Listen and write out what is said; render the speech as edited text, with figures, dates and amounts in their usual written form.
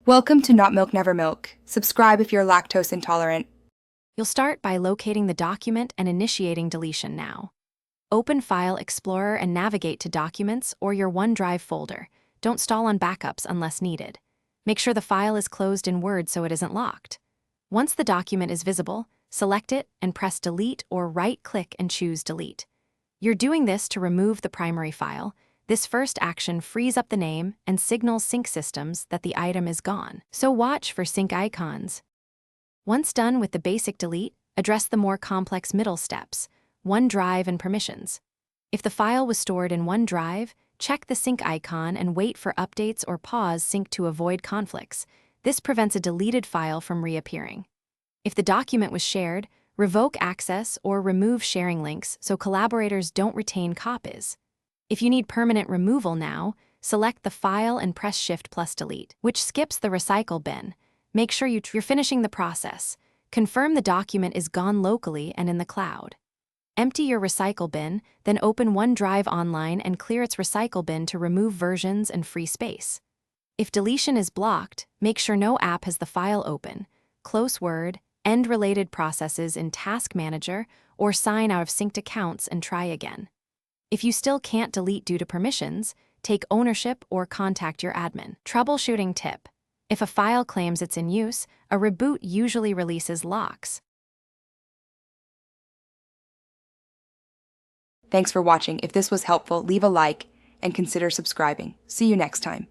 Welcome to Not Milk Never Milk. Subscribe if you're lactose intolerant. You'll start by locating the document and initiating deletion now. Open File Explorer and navigate to Documents or your OneDrive folder. Don't stall on backups unless needed. Make sure the file is closed in Word so it isn't locked. Once the document is visible, select it and press Delete or right-click and choose Delete. You're doing this to remove the primary file. This first action frees up the name and signals sync systems that the item is gone, so watch for sync icons. Once done with the basic delete, address the more complex middle steps, OneDrive and permissions. If the file was stored in OneDrive, check the sync icon and wait for updates or pause sync to avoid conflicts. This prevents a deleted file from reappearing. If the document was shared, revoke access or remove sharing links so collaborators don't retain copies. If you need permanent removal now, select the file and press Shift+Delete, which skips the recycle bin. Make sure you're finishing the process. Confirm the document is gone locally and in the cloud. Empty your recycle bin, then open OneDrive online and clear its recycle bin to remove versions and free space. If deletion is blocked, make sure no app has the file open. Close Word, end related processes in Task Manager, or sign out of synced accounts and try again. If you still can't delete due to permissions, take ownership or contact your admin. Troubleshooting tip: if a file claims it's in use, a reboot usually releases locks. Thanks for watching. If this was helpful, leave a like and consider subscribing. See you next time.